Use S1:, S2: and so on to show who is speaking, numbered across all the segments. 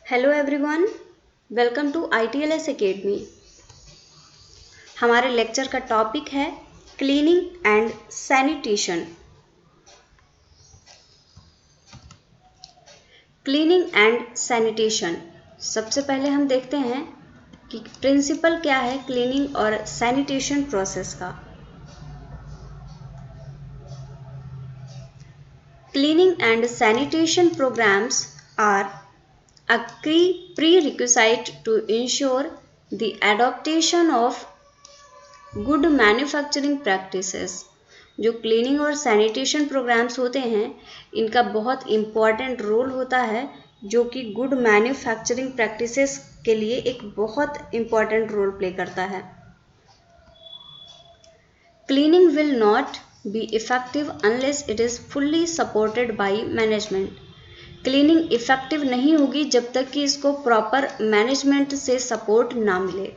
S1: Hello everyone, welcome to ITLS academy. हमारे lecture का topic है cleaning and sanitation. Cleaning and sanitation, सबसे पहले हम देखते हैं कि प्रिंसिपल क्या है क्लीनिंग और सैनिटेशन प्रोसेस का। Cleaning and sanitation programmes are a prerequisite to ensure the adoption of good manufacturing practices। जो क्लीनिंग और सैनिटेशन प्रोग्राम्स होते हैं इनका बहुत इम्पॉर्टेंट रोल होता है, जो कि गुड मैन्युफैक्चरिंग प्रैक्टिसेस के लिए एक बहुत इम्पॉर्टेंट रोल प्ले करता है। Cleaning will not be effective unless it is fully supported by management. Cleaning effective नहीं होगी जब तक कि इसको प्रॉपर मैनेजमेंट से सपोर्ट ना मिले।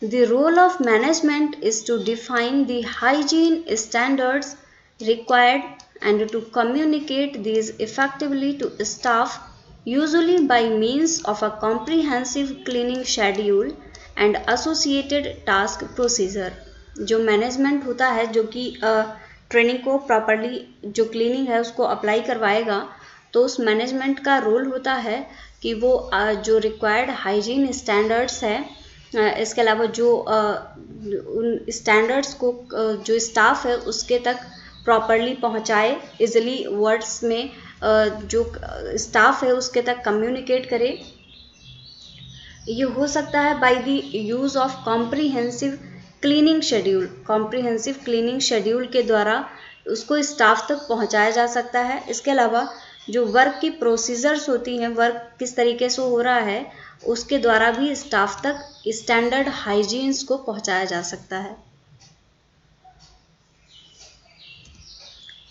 S1: The role of management is to define the hygiene standards required and to communicate these effectively to staff, usually by means of a comprehensive cleaning schedule and associated task procedure। जो management होता है, जो कि training को properly जो cleaning है उसको apply करवाएगा, तो उस मैनेजमेंट का रोल होता है कि वो जो रिक्वायर्ड हाइजीन स्टैंडर्ड्स है, इसके अलावा जो उन स्टैंडर्ड्स को जो स्टाफ है उसके तक प्रॉपरली पहुंचाए, इजीली वर्ड्स में जो स्टाफ है उसके तक कम्युनिकेट करे। ये हो सकता है by the use of comprehensive cleaning schedule. Comprehensive cleaning schedule के द्वारा उसको स्टाफ तक पहुंचाया जा सकता है। इसके अलावा जो वर्क की प्रोसीजर्स होती हैं, वर्क किस तरीके से हो रहा है, उसके द्वारा भी स्टाफ तक स्टैंडर्ड हाइजीन्स को पहुंचाया जा सकता है।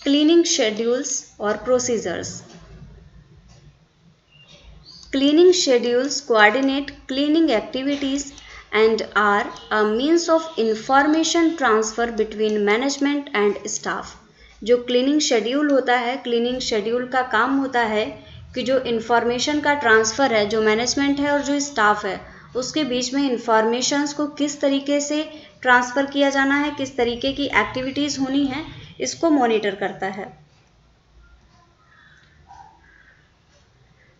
S1: क्लीनिंग शेड्यूल्स और procedures. Cleaning schedules coordinate cleaning activities and are a means of information transfer between management and staff। जो क्लीनिंग शेड्यूल होता है, क्लीनिंग शेड्यूल का काम होता है कि जो इन्फॉर्मेशन का ट्रांसफ़र है, जो मैनेजमेंट है और जो स्टाफ है उसके बीच में इंफॉर्मेशंस को किस तरीके से ट्रांसफ़र किया जाना है, किस तरीके की एक्टिविटीज़ होनी है, इसको मॉनिटर करता है।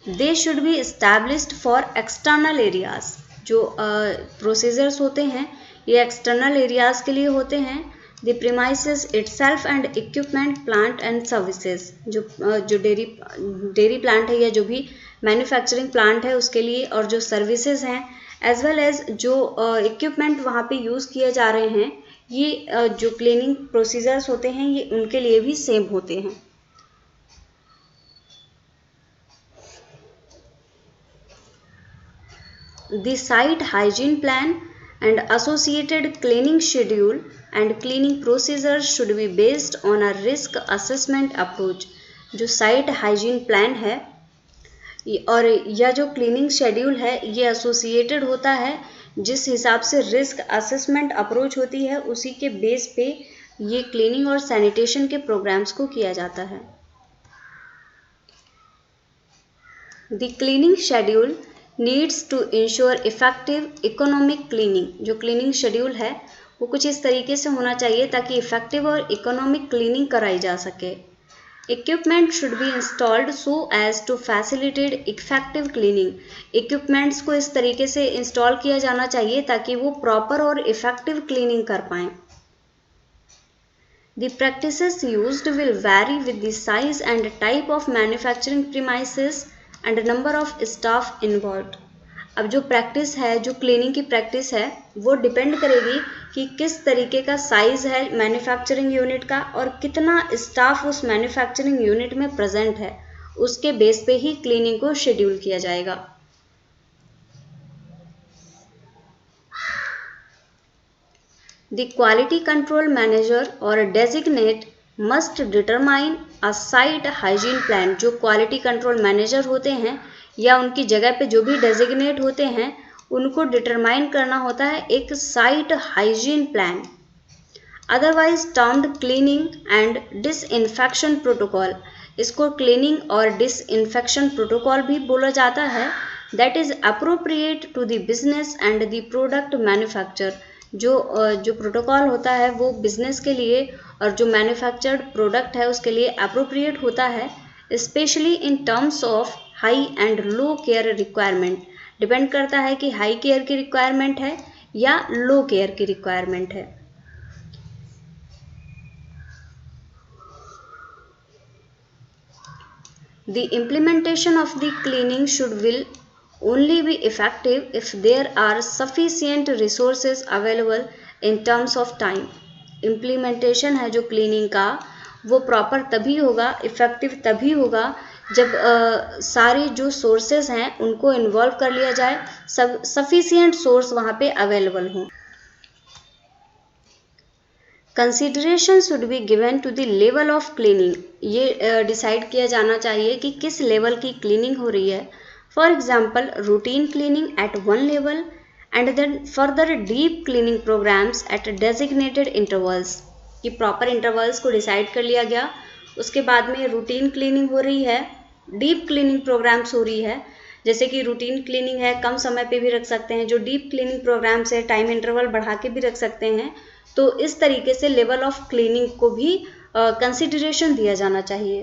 S1: They should be established for external areas. जो प्रोसीजर्स होते हैं ये एक्सटर्नल एरियाज के लिए होते हैं। The premises itself and equipment plant and services. जो डेयरी प्लांट है या जो भी मैन्युफैक्चरिंग प्लांट है उसके लिए, और जो सर्विसेज हैं एज वेल एज जो इक्विपमेंट वहाँ पे यूज़ किए जा रहे हैं, ये जो क्लीनिंग प्रोसीजर्स होते हैं ये उनके लिए भी सेम होते हैं। The site hygiene plan and associated cleaning schedule and cleaning procedures should be based on a risk assessment approach। जो साइट हाइजीन प्लान है और या जो क्लीनिंग शेड्यूल है ये एसोसिएटेड होता है जिस हिसाब से रिस्क असेसमेंट अप्रोच होती है, उसी के बेस पे ये क्लीनिंग और सैनिटेशन के प्रोग्राम्स को किया जाता है। The cleaning schedule needs to ensure effective economic cleaning. जो क्लीनिंग शेड्यूल है वो कुछ इस तरीके से होना चाहिए ताकि इफेक्टिव और इकोनॉमिक क्लीनिंग कराई जा सके। Equipment should be installed so as to facilitate effective cleaning. Equipments को इस तरीके से इंस्टॉल किया जाना चाहिए ताकि वो प्रॉपर और इफेक्टिव क्लीनिंग कर पाएँ। The practices used will vary with the size and type of manufacturing premises and number of staff involved. अब जो प्रैक्टिस है, जो क्लीनिंग की प्रैक्टिस है, वो डिपेंड करेगी कि किस तरीके का साइज़ है मैन्युफैक्चरिंग यूनिट का और कितना स्टाफ उस मैन्युफैक्चरिंग यूनिट में प्रेजेंट है, उसके बेस पे ही क्लीनिंग को शेड्यूल किया जाएगा। द क्वालिटी कंट्रोल मैनेजर और designate must determine a site hygiene plan. जो क्वालिटी कंट्रोल मैनेजर होते हैं या उनकी जगह पे जो भी डेजिग्नेट होते हैं उनको डिटरमाइन करना होता है एक site hygiene plan, otherwise termed cleaning and disinfection protocol. इसको क्लीनिंग और डिसइंफेक्शन प्रोटोकॉल भी बोला जाता है, that is appropriate to the business and the product manufacture. जो प्रोटोकॉल होता है वो बिजनेस के लिए और जो मैन्युफैक्चर्ड प्रोडक्ट है उसके लिए अप्रोप्रिएट होता है, specially in terms of high and low care requirement. Depend करता है कि हाई केयर की रिक्वायरमेंट है या लो केयर की रिक्वायरमेंट है। The implementation of the cleaning will only be effective if there are sufficient resources available in terms of time. Implementation है जो cleaning का वो proper तभी होगा, effective तभी होगा जब सारे जो sources हैं उनको involve कर लिया जाए, sufficient source वहाँ पे available हों। Consideration should be given to the level of cleaning. ये डिसाइड किया जाना चाहिए कि किस लेवल की क्लीनिंग हो रही है। For example routine cleaning at one level and then further deep cleaning programmes at designated intervals. कि प्रॉपर इंटरवल्स को डिसाइड कर लिया गया, उसके बाद में रूटीन क्लीनिंग हो रही है, डीप क्लीनिंग प्रोग्राम्स हो रही है। जैसे कि रूटीन क्लीनिंग है कम समय पे भी रख सकते हैं, जो डीप क्लीनिंग प्रोग्राम्स है टाइम इंटरवल बढ़ा के भी रख सकते हैं। तो इस तरीके से लेवल ऑफ क्लीनिंग को भी कंसिडरेशन दिया जाना चाहिए।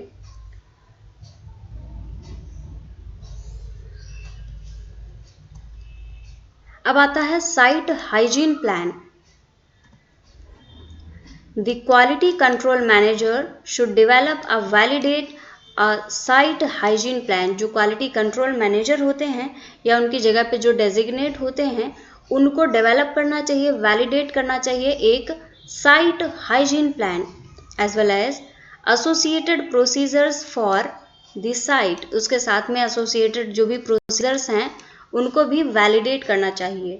S1: अब आता है site hygiene plan. The quality control manager should develop a validate site hygiene plan. जो क्वालिटी कंट्रोल मैनेजर होते हैं या उनकी जगह पे जो डेजिग्नेट होते हैं उनको डेवलप करना चाहिए, वैलिडेट करना चाहिए एक site hygiene plan as well as associated procedures for the site. उसके साथ में एसोसिएटेड जो भी प्रोसीजर्स हैं उनको भी वैलिडेट करना चाहिए।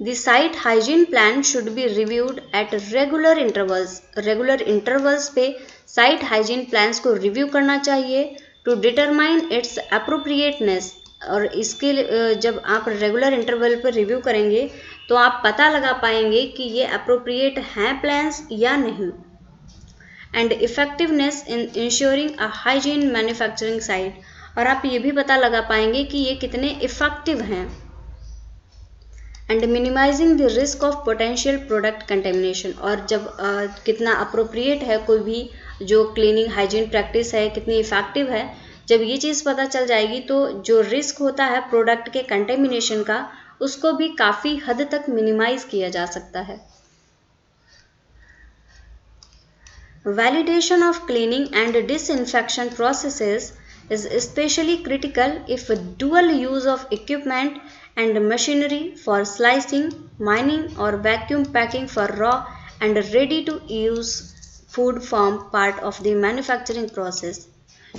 S1: The site hygiene plan should be reviewed at regular intervals. Regular intervals पे site hygiene plans को review करना चाहिए to determine its appropriateness। और इसके जब आप रेगुलर इंटरवल पर रिव्यू करेंगे तो आप पता लगा पाएंगे कि ये अप्रोप्रिएट हैं प्लान्स या नहीं। And effectiveness in ensuring a hygiene manufacturing site. और आप ये भी पता लगा पाएंगे कि ये कितने इफेक्टिव हैं। And minimising the risk of potential product contamination. और जब कितना अप्रोप्रिएट है कोई भी जो क्लीनिंग हाइजीन प्रैक्टिस है, कितनी इफेक्टिव है, जब ये चीज़ पता चल जाएगी तो जो रिस्क होता है प्रोडक्ट के कंटेमिनेशन का उसको भी काफ़ी हद तक मिनिमाइज किया जा सकता है। Validation of cleaning and disinfection processes is especially critical if dual use of equipment and machinery for slicing, mining or vacuum packing for raw and ready to use food form part of the manufacturing process।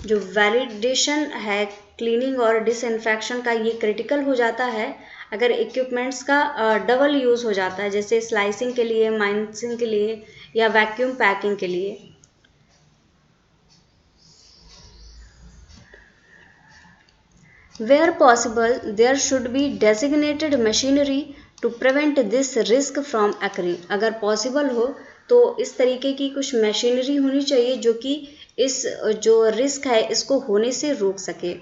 S1: जो validation है cleaning और disinfection का ये critical हो जाता है अगर equipments का डबल यूज़ हो जाता है, जैसे स्लाइसिंग के लिए, माइनिंग के लिए या वैक्यूम पैकिंग के लिए। Where possible, there should be designated machinery to prevent this risk from occurring। अगर पॉसिबल हो तो इस तरीके की कुछ मशीनरी होनी चाहिए जो कि इस जो रिस्क है इसको होने से रोक सके।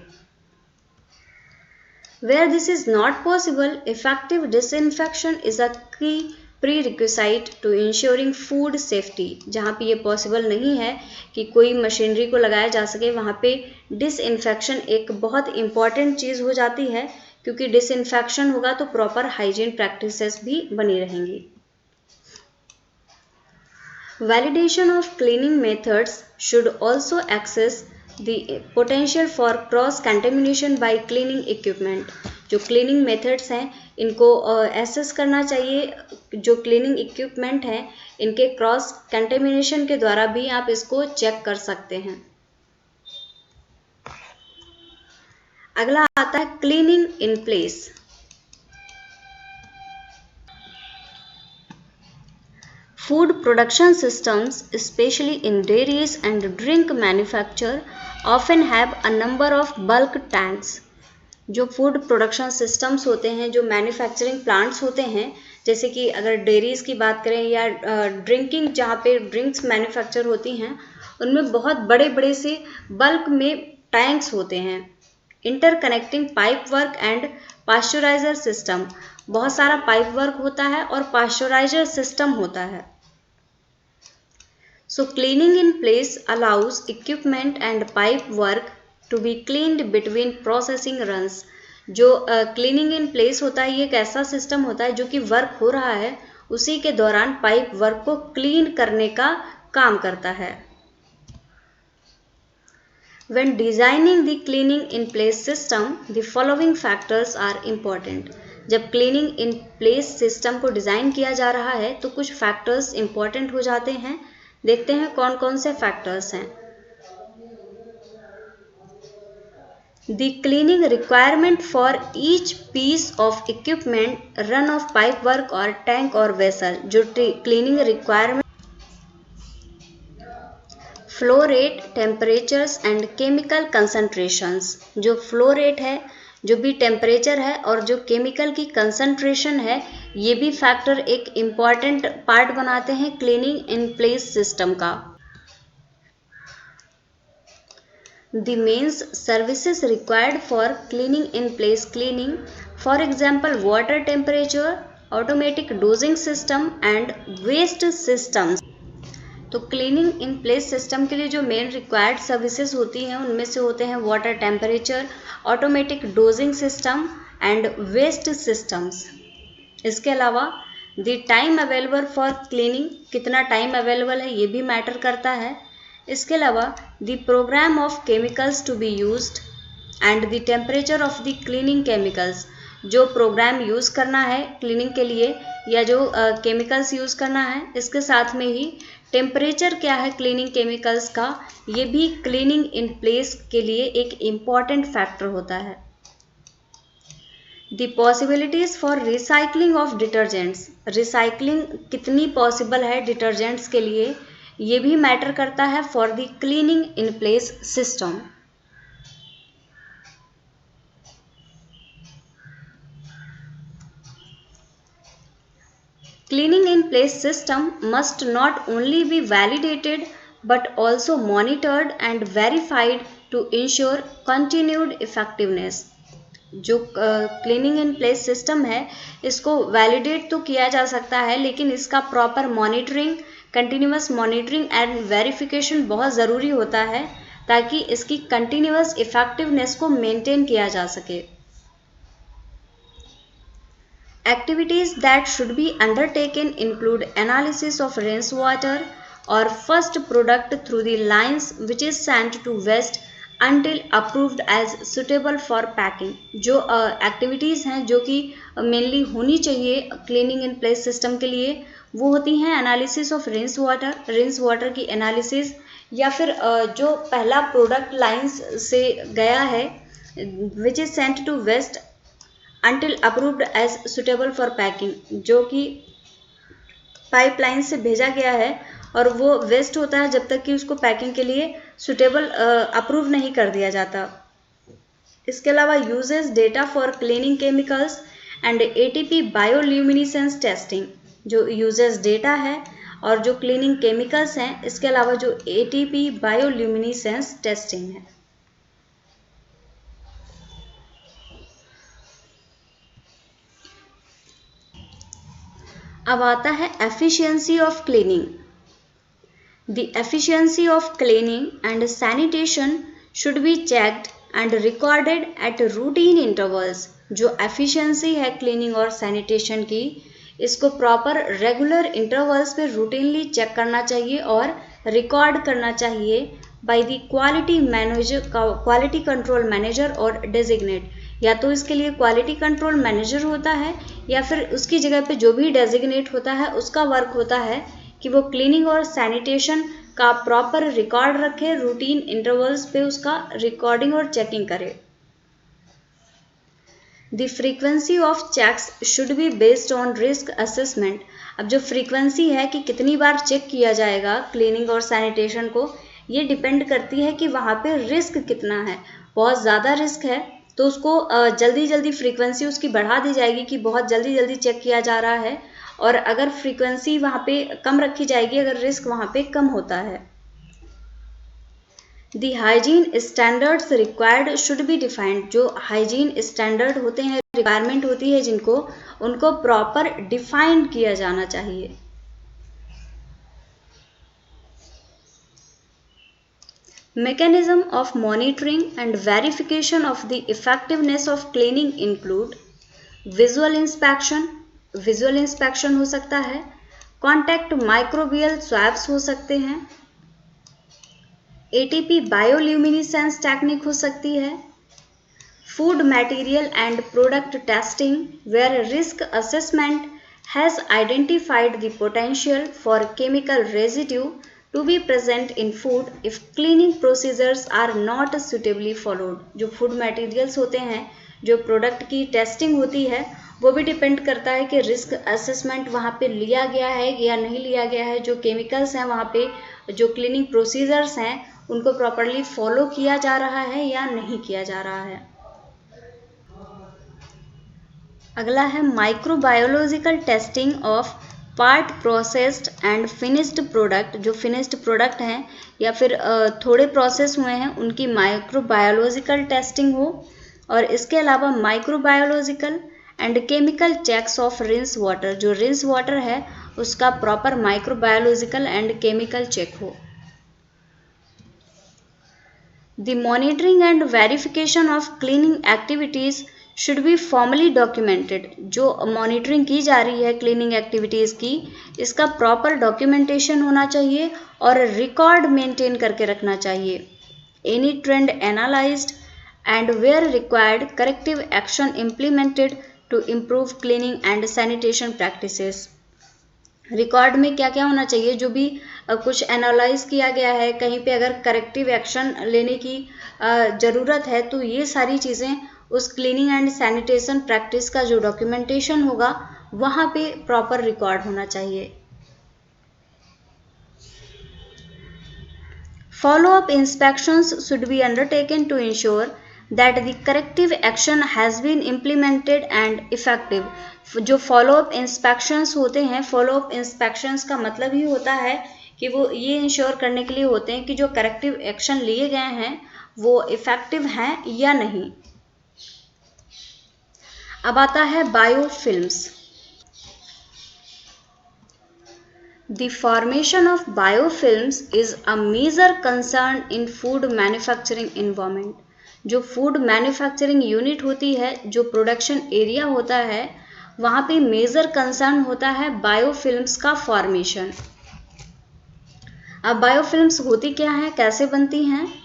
S1: Where this is not possible, effective disinfection is a key prerequisite to ensuring food safety। जहाँ पे ये पॉसिबल नहीं है कि कोई मशीनरी को लगाया जा सके वहाँ पे डिसइंफेक्शन एक बहुत इम्पॉर्टेंट चीज़ हो जाती है, क्योंकि डिसइंफेक्शन होगा तो प्रॉपर हाइजीन प्रैक्टिसेस भी बनी रहेंगी। Validation of cleaning methods should also assess the potential for cross contamination by cleaning equipment। जो क्लीनिंग मेथड्स हैं इनको एसेस करना चाहिए, जो क्लीनिंग इक्विपमेंट हैं इनके क्रॉस कंटेमिनेशन के द्वारा भी आप इसको चेक कर सकते हैं। अगला आता है cleaning in place. Food production systems, especially in dairies and drink manufacture, often have a number of bulk tanks। जो फूड प्रोडक्शन सिस्टम्स होते हैं, जो मैन्युफैक्चरिंग प्लांट्स होते हैं, जैसे कि अगर डेयरीज़ की बात करें या ड्रिंकिंग जहाँ पे ड्रिंक्स मैन्युफैक्चर होती हैं उनमें बहुत बड़े बड़े से बल्क में टैंक्स होते हैं। Interconnecting pipe work and pasteuriser system, बहुत सारा पाइप वर्क होता है और पास्चराइजर सिस्टम होता है। So cleaning in place allows equipment and pipe work to be cleaned between processing runs. जो cleaning in place होता है, ये एक ऐसा सिस्टम होता है जो कि वर्क हो रहा है उसी के दौरान पाइप वर्क को क्लीन करने का काम करता है। When designing the cleaning in place system, the following factors are important. जब क्लीनिंग इन प्लेस सिस्टम को डिज़ाइन किया जा रहा है तो कुछ फैक्टर्स इंपॉर्टेंट हो जाते हैं। देखते हैं कौन कौन से फैक्टर्स हैं। The cleaning requirement for each piece of equipment, run of pipe work or tank or vessel. जो cleaning requirement, flow rate, temperatures and chemical concentrations. जो फ्लो रेट है, जो भी टेम्परेचर है और जो केमिकल की कंसंट्रेशन है, ये भी फैक्टर एक इम्पॉर्टेंट पार्ट बनाते हैं क्लीनिंग इन प्लेस सिस्टम का। The means services required for cleaning in place cleaning, for example water temperature, automatic dosing system and waste systems. तो क्लीनिंग इन प्लेस सिस्टम के लिए जो मेन रिक्वायर्ड सर्विसेज होती हैं उनमें से होते हैं water temperature, automatic dosing system and waste systems. इसके अलावा the time available for cleaning, कितना टाइम अवेलेबल है ये भी मैटर करता है। इसके अलावा the programme of chemicals to be used and the temperature of the cleaning chemicals. जो प्रोग्राम यूज़ करना है क्लीनिंग के लिए या जो केमिकल्स यूज़ करना है, इसके साथ में ही टेम्परेचर क्या है क्लीनिंग केमिकल्स का, ये भी क्लीनिंग इन प्लेस के लिए एक इम्पॉर्टेंट फैक्टर होता है। The possibilities for recycling of detergents, recycling कितनी पॉसिबल है डिटर्जेंट्स के लिए, ये भी मैटर करता है for the cleaning in place system. Cleaning in place system must not only be validated but also monitored and verified to ensure continued effectiveness. जो cleaning in place system है इसको वैलिडेट तो किया जा सकता है, लेकिन इसका proper monitoring, continuous monitoring and verification बहुत ज़रूरी होता है ताकि इसकी कंटिन्यूअस इफेक्टिवनेस को मेंटेन किया जा सके। Activities that should be undertaken include analysis of rainwater or first product through the lines which is sent to waste until approved as suitable for packing. जो एक्टिविटीज़ हैं जो कि मेनली होनी चाहिए क्लीनिंग इन प्लेस सिस्टम के लिए, वो होती हैं एनालिसिस ऑफ रेंस वाटर की एनालिसिस, या फिर जो पहला प्रोडक्ट लाइंस से गया है which is sent to waste until approved as suitable for packing, जो कि पाइपलाइन से भेजा गया है और वो वेस्ट होता है जब तक कि उसको पैकिंग के लिए सुटेबल अप्रूव नहीं कर दिया जाता। इसके अलावा uses data for cleaning chemicals and ATP bioluminescence testing, जो यूजेस डेटा है और जो क्लीनिंग केमिकल्स हैं, इसके अलावा जो एटीपी बायोल्यूमिनेसेंस टेस्टिंग है। अब आता है efficiency of cleaning. The efficiency of cleaning and sanitation should be checked and recorded at routine intervals. जो एफिशिएंसी है क्लीनिंग और सैनिटेशन की, इसको प्रॉपर रेगुलर इंटरवल्स पे रूटीनली चेक करना चाहिए और रिकॉर्ड करना चाहिए by the quality control manager और डेजिग्नेट। या तो इसके लिए क्वालिटी कंट्रोल मैनेजर होता है या फिर उसकी जगह पे जो भी डेजिग्नेट होता है उसका वर्क होता है कि वो क्लीनिंग और सैनिटेशन का प्रॉपर रिकॉर्ड रखे, रूटीन इंटरवल्स पे उसका रिकॉर्डिंग और चेकिंग करे। The frequency of checks should be based on risk assessment. अब जो फ्रीक्वेंसी है कि कितनी बार चेक किया जाएगा क्लीनिंग और सैनिटेशन को, ये डिपेंड करती है कि वहाँ पे रिस्क कितना है। बहुत ज़्यादा रिस्क है तो उसको जल्दी जल्दी फ्रीक्वेंसी उसकी बढ़ा दी जाएगी कि बहुत जल्दी जल्दी चेक किया जा रहा है, और अगर फ्रीक्वेंसी वहाँ पे कम रखी जाएगी अगर रिस्क वहाँ पे कम होता है। The hygiene standards required should be defined, जो हाइजीन स्टैंडर्ड होते हैं, रिक्वायरमेंट होती है जिनको, उनको प्रॉपर डिफाइन किया जाना चाहिए। Mechanism of monitoring and verification of the effectiveness of cleaning include visual inspection हो सकता है, contact microbial swabs हो सकते हैं, ATP bioluminescence टेक्निक हो सकती है, food material and product testing where risk assessment has identified the potential for chemical residue to be present in food if cleaning procedures are not suitably followed। जो food materials होते हैं, जो product की testing होती है, वो भी depend करता है कि रिस्क असेसमेंट वहाँ पे लिया गया है या नहीं लिया गया है, जो केमिकल्स हैं वहाँ पे, जो क्लीनिंग प्रोसीजर्स हैं उनको प्रॉपरली फॉलो किया जा रहा है या नहीं किया जा रहा है। अगला है microbiological testing of part processed and finished product. जो फिनिश्ड प्रोडक्ट हैं या फिर थोड़े प्रोसेस हुए हैं उनकी माइक्रोबायोलॉजिकल टेस्टिंग हो, और इसके अलावा microbiological and chemical checks of rinse water. जो रिंस वाटर है उसका proper microbiological and chemical check हो। The monitoring and verification of cleaning activities should be formally documented। जो मॉनिटरिंग की जा रही है क्लीनिंग एक्टिविटीज़ की, इसका प्रॉपर डॉक्यूमेंटेशन होना चाहिए और रिकॉर्ड मेंटेन करके रखना चाहिए। Any trend analysed and where required corrective action implemented to improve cleaning and sanitation practices. Record में क्या क्या होना चाहिए, जो भी कुछ एनालाइज किया गया है, कहीं पे अगर करेक्टिव एक्शन लेने की ज़रूरत है तो ये सारी चीज़ें उस क्लीनिंग एंड सैनिटेशन प्रैक्टिस का जो डॉक्यूमेंटेशन होगा वहाँ पे प्रॉपर रिकॉर्ड होना चाहिए। Follow-up inspections should be undertaken to ensure that the corrective action has been implemented and effective। जो follow-up inspections होते हैं, follow-up inspections का मतलब ही होता है कि वो ये इंश्योर करने के लिए होते हैं कि जो करेक्टिव एक्शन लिए गए हैं वो इफेक्टिव हैं या नहीं। अब आता है biofilms. The formation of biofilms is a major concern in food manufacturing environment। जो फूड मैन्युफैक्चरिंग यूनिट होती है, जो प्रोडक्शन एरिया होता है, वहाँ पे मेजर कंसर्न होता है बायोफिल्म्स का फॉर्मेशन। अब बायोफिल्म्स होती क्या हैं, कैसे बनती हैं?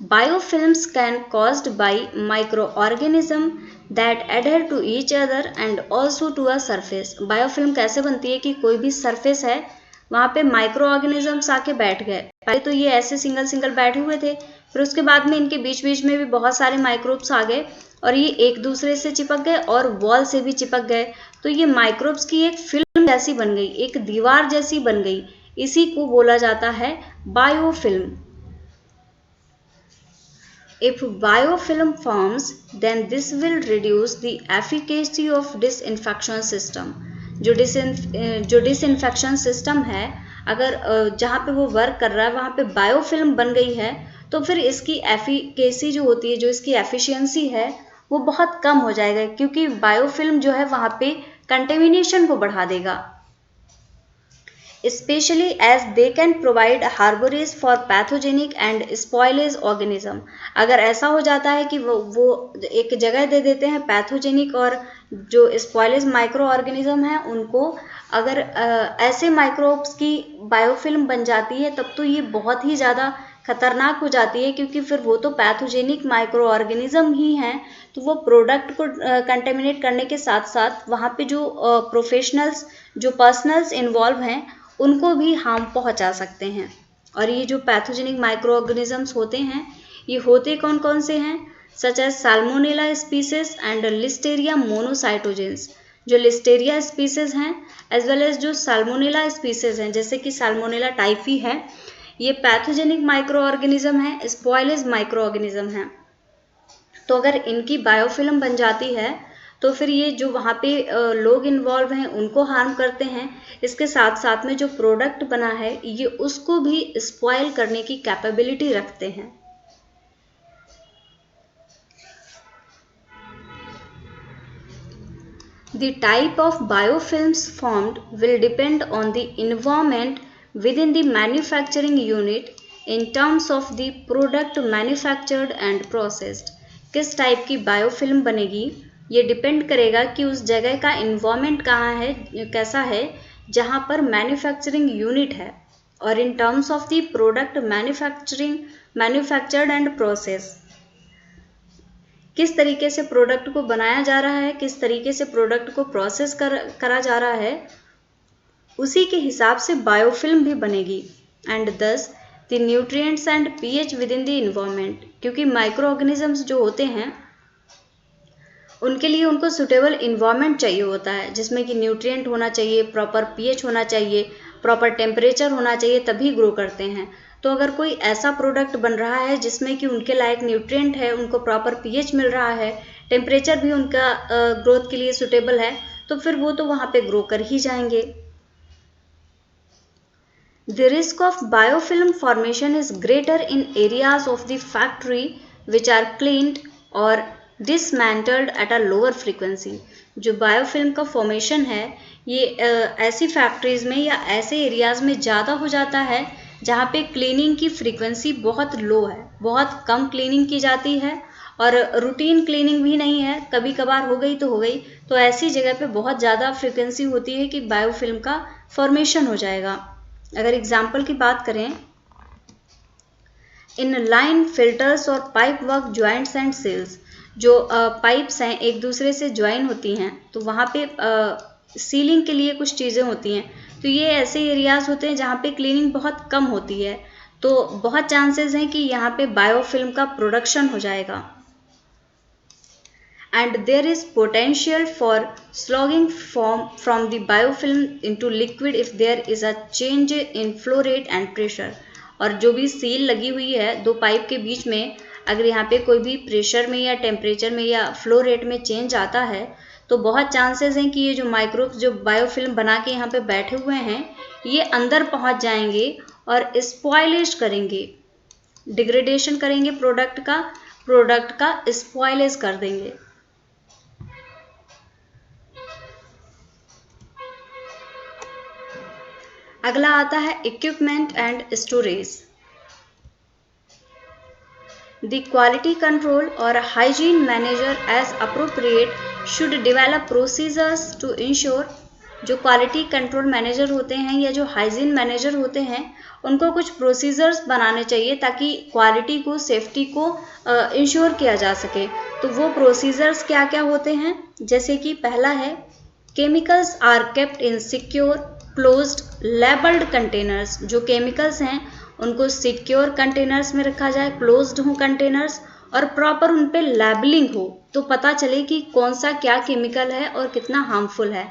S1: Biofilms can caused by microorganism that adhere to each other and also to a surface। Biofilm कैसे बनती है कि कोई भी सरफेस है वहाँ पे माइक्रो ऑर्गेनिजम्स आके बैठ गए। पहले तो ये ऐसे सिंगल सिंगल बैठे हुए थे, फिर उसके बाद में इनके बीच बीच में भी बहुत सारे माइक्रोब्स आ गए और ये एक दूसरे से चिपक गए और वॉल से भी चिपक गए, तो ये माइक्रोब्स की एक फिल्म जैसी बन गई, एक दीवार जैसी बन गई। इसी को बोला जाता है biofilm. If biofilm forms, then this will reduce the efficacy of disinfection system। जो डिसइंफेक्शन सिस्टम है, अगर जहाँ पे वो वर्क कर रहा है वहाँ पे बायोफिल्म बन गई है तो फिर इसकी एफिकेसी जो होती है, जो इसकी एफिशिएंसी है वो बहुत कम हो जाएगा, क्योंकि बायोफिल्म जो है वहाँ पे कंटेमिनेशन को बढ़ा देगा। especially as they can provide harborage for pathogenic and spoilage organism। अगर ऐसा हो जाता है कि वो एक जगह दे देते हैं पैथोजेनिक और जो स्पॉयलेज माइक्रो ऑर्गेनिज्म हैं उनको, अगर ऐसे माइक्रोब्स की बायोफिल्म बन जाती है तब तो ये बहुत ही ज़्यादा खतरनाक हो जाती है, क्योंकि फिर वो तो पैथोजेनिक माइक्रो ऑर्गेनिज्म ही हैं, तो वो प्रोडक्ट को कंटेमिनेट करने के साथ साथ वहाँ पे जो प्रोफेशनल्स, जो पर्सनल्स इन्वॉल्व हैं उनको भी हार्म पहुंचा सकते हैं। और ये जो पैथोजेनिक माइक्रो ऑर्गेनिजम्स होते हैं ये होते कौन कौन से हैं, such as salmonella species and listeria monocytogenes. जो लिस्टेरिया स्पीसीज हैं एज वेल एज जो साल्मोनेला स्पीसीज हैं, जैसे कि साल्मोनेला टाइफी है, ये पैथोजेनिक माइक्रो ऑर्गेनिज्म है, स्पॉयलेज माइक्रो ऑर्गेनिज्म है। तो अगर इनकी बायोफिल्म बन जाती है तो फिर ये जो वहाँ पे लोग इन्वॉल्व हैं उनको हार्म करते हैं, इसके साथ साथ में जो प्रोडक्ट बना है ये उसको भी स्पॉइल करने की कैपेबिलिटी रखते हैं। The type of biofilms formed will depend on the environment within the manufacturing unit in terms of the product manufactured and processed. किस टाइप की बायोफिल्म बनेगी ये डिपेंड करेगा कि उस जगह का इन्वायरमेंट कहाँ है, कैसा है जहाँ पर मैन्युफैक्चरिंग यूनिट है, और in terms of the product manufactured and process, किस तरीके से प्रोडक्ट को बनाया जा रहा है, किस तरीके से प्रोडक्ट को प्रोसेस करा जा रहा है, उसी के हिसाब से बायोफिल्म भी बनेगी। एंड दस the nutrients and pH with in the environment, क्योंकि माइक्रो ऑर्गेनिजम्स जो होते हैं उनके लिए उनको सुटेबल इन्वायरमेंट चाहिए होता है, जिसमें कि न्यूट्रिएंट होना चाहिए, प्रॉपर पीएच होना चाहिए, प्रॉपर टेम्परेचर होना चाहिए, तभी ग्रो करते हैं। तो अगर कोई ऐसा प्रोडक्ट बन रहा है जिसमें कि उनके लायक न्यूट्रिएंट है, उनको प्रॉपर पीएच मिल रहा है, टेम्परेचर भी उनका ग्रोथ के लिए सुटेबल है, तो फिर वो तो वहाँ पे ग्रो कर ही जाएंगे। The risk of biofilm formation is greater in areas of the factory which are cleaned or dismantled at a lower frequency. जो बायोफिल्म का फॉर्मेशन है ये ऐसी फैक्ट्रीज में या ऐसे एरियाज में ज़्यादा हो जाता है जहाँ पे क्लीनिंग की फ्रीक्वेंसी बहुत लो है, बहुत कम क्लीनिंग की जाती है और रूटीन क्लीनिंग भी नहीं है, कभी कभार हो गई तो हो गई। तो ऐसी जगह पे बहुत ज़्यादा फ्रीक्वेंसी होती है कि बायोफिल्म का फॉर्मेशन हो जाएगा। अगर एग्जाम्पल की बात करें, इन लाइन फिल्टर्स और pipe work joints and seals, जो पाइप्स हैं एक दूसरे से ज्वाइन होती हैं, तो वहाँ पे सीलिंग के लिए कुछ चीज़ें होती हैं, तो ये ऐसे एरियाज होते हैं जहाँ पे क्लीनिंग बहुत कम होती है, तो बहुत चांसेस हैं कि यहाँ पे बायोफिल्म का प्रोडक्शन हो जाएगा। And there is potential for slogging from the biofilm into liquid if there is a change in flow rate and pressure. और जो भी सील लगी हुई है दो पाइप के बीच में, अगर यहाँ पे कोई भी प्रेशर में या टेम्परेचर में या फ्लो रेट में चेंज आता है तो बहुत चांसेस हैं कि ये जो माइक्रोब्स जो बायोफिल्म बना के यहाँ पे बैठे हुए हैं ये अंदर पहुँच जाएंगे और स्पॉइलेज करेंगे, डिग्रेडेशन करेंगे प्रोडक्ट का स्पॉइलेज कर देंगे। अगला आता है equipment and storage. The quality control और hygiene manager as appropriate should develop procedures to ensure, जो क्वालिटी कंट्रोल मैनेजर होते हैं या जो हाइजीन मैनेजर होते हैं उनको कुछ प्रोसीजर्स बनाने चाहिए ताकि क्वालिटी को, सेफ्टी को इंश्योर किया जा सके। तो वो प्रोसीजर्स क्या क्या होते हैं, जैसे कि पहला है chemicals are kept in secure closed labelled containers, जो केमिकल्स हैं उनको सिक्योर कंटेनर्स में रखा जाए, क्लोज्ड हो कंटेनर्स और प्रॉपर उन पे लेबलिंग हो तो पता चले कि कौन सा क्या केमिकल है और कितना हार्मफुल है।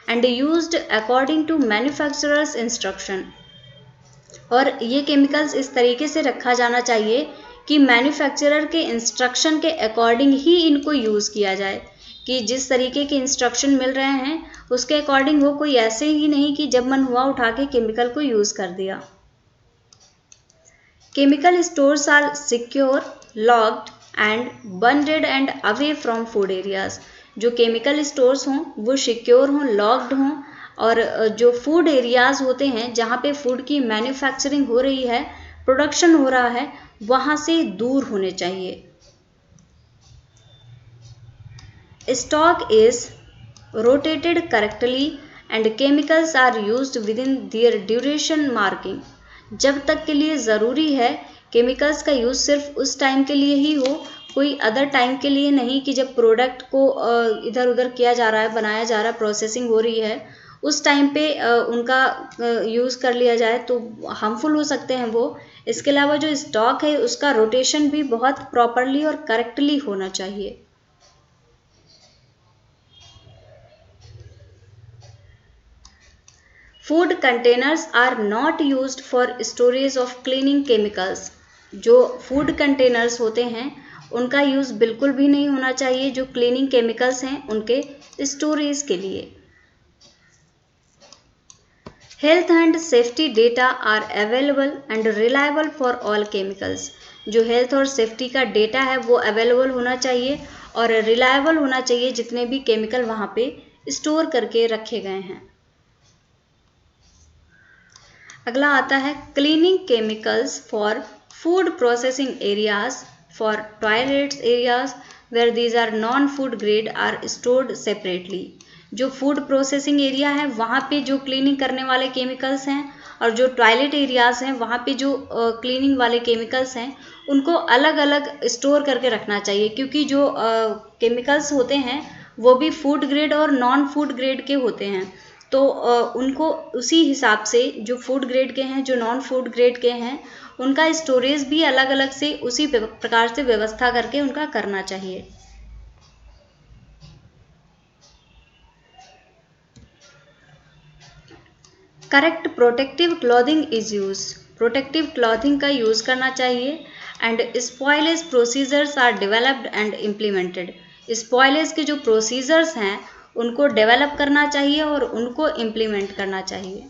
S1: And used according to manufacturers instruction, और ये केमिकल्स इस तरीके से रखा जाना चाहिए कि मैन्युफैक्चरर के इंस्ट्रक्शन के अकॉर्डिंग ही इनको यूज़ किया जाए, कि जिस तरीके के इंस्ट्रक्शन मिल रहे हैं उसके अकॉर्डिंग हो, कोई ऐसे ही नहीं कि जब मन हुआ उठा के केमिकल को यूज़ कर दिया। Chemical stores are secure, locked and bunded and away from food areas, जो केमिकल स्टोर्स हों वो सिक्योर हों, लॉक्ड हों, और जो फूड एरियाज होते हैं जहाँ पे फूड की मैन्युफैक्चरिंग हो रही है, प्रोडक्शन हो रहा है, वहाँ से दूर होने चाहिए। Stock is rotated correctly and chemicals are used within their duration marking. जब तक के लिए ज़रूरी है केमिकल्स का यूज़ सिर्फ उस टाइम के लिए ही हो, कोई अदर टाइम के लिए नहीं कि जब प्रोडक्ट को इधर उधर किया जा रहा है, बनाया जा रहा है, प्रोसेसिंग हो रही है, उस टाइम पे उनका यूज़ कर लिया जाए तो हार्मफुल हो सकते हैं वो। इसके अलावा जो स्टॉक है उसका रोटेशन भी बहुत प्रॉपरली और करेक्टली होना चाहिए। Food containers are not used for storage of cleaning chemicals, जो फूड कंटेनर्स होते हैं उनका यूज़ बिल्कुल भी नहीं होना चाहिए जो क्लीनिंग केमिकल्स हैं उनके स्टोरेज के लिए। Health and safety data are available and reliable for all chemicals. जो हेल्थ और सेफ्टी का डेटा है वो अवेलेबल होना चाहिए और रिलायबल होना चाहिए जितने भी केमिकल वहाँ पे स्टोर करके रखे गए हैं। अगला आता है cleaning chemicals for food processing areas for toilets areas where these are non food grade are stored separately. जो फूड प्रोसेसिंग एरिया है वहाँ पे जो क्लीनिंग करने वाले केमिकल्स हैं और जो टॉयलेट एरियाज हैं वहाँ पे जो क्लीनिंग वाले केमिकल्स हैं उनको अलग अलग स्टोर करके रखना चाहिए, क्योंकि जो केमिकल्स होते हैं वो भी फूड ग्रेड और नॉन फूड ग्रेड के होते हैं। तो उनको उसी हिसाब से जो फूड ग्रेड के हैं जो नॉन फूड ग्रेड के हैं उनका स्टोरेज भी अलग अलग से उसी प्रकार से व्यवस्था करके उनका करना चाहिए। Correct protective clothing is use. Protective clothing का यूज करना चाहिए and spoilage procedures are developed and implemented. Spoilage के जो प्रोसीजर्स हैं उनको डेवलप करना चाहिए और उनको इम्प्लीमेंट करना चाहिए।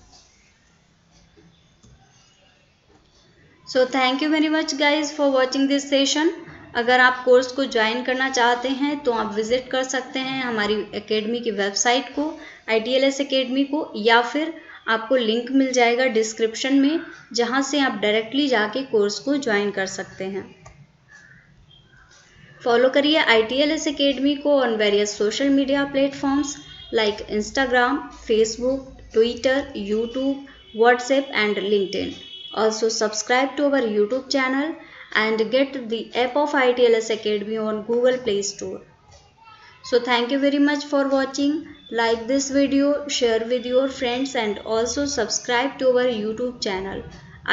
S1: So thank you very much guys for watching this session. अगर आप कोर्स को ज्वाइन करना चाहते हैं तो आप विजिट कर सकते हैं हमारी एकेडमी की वेबसाइट को, ITLS एकेडमी को, या फिर आपको लिंक मिल जाएगा डिस्क्रिप्शन में जहां से आप डायरेक्टली जाके कोर्स को ज्वाइन कर सकते हैं। फॉलो करिए ITLS एकेडमी को on various social media platforms like Instagram, Facebook, Twitter, YouTube, WhatsApp and LinkedIn. Also subscribe to our YouTube channel and get the app of ITLS Academy on Google Play Store. So thank you very much for watching. Like this video, share with your friends and also subscribe to our YouTube channel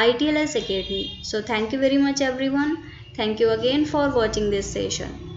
S1: ITLS Academy. So thank you very much everyone. Thank you again for watching this session.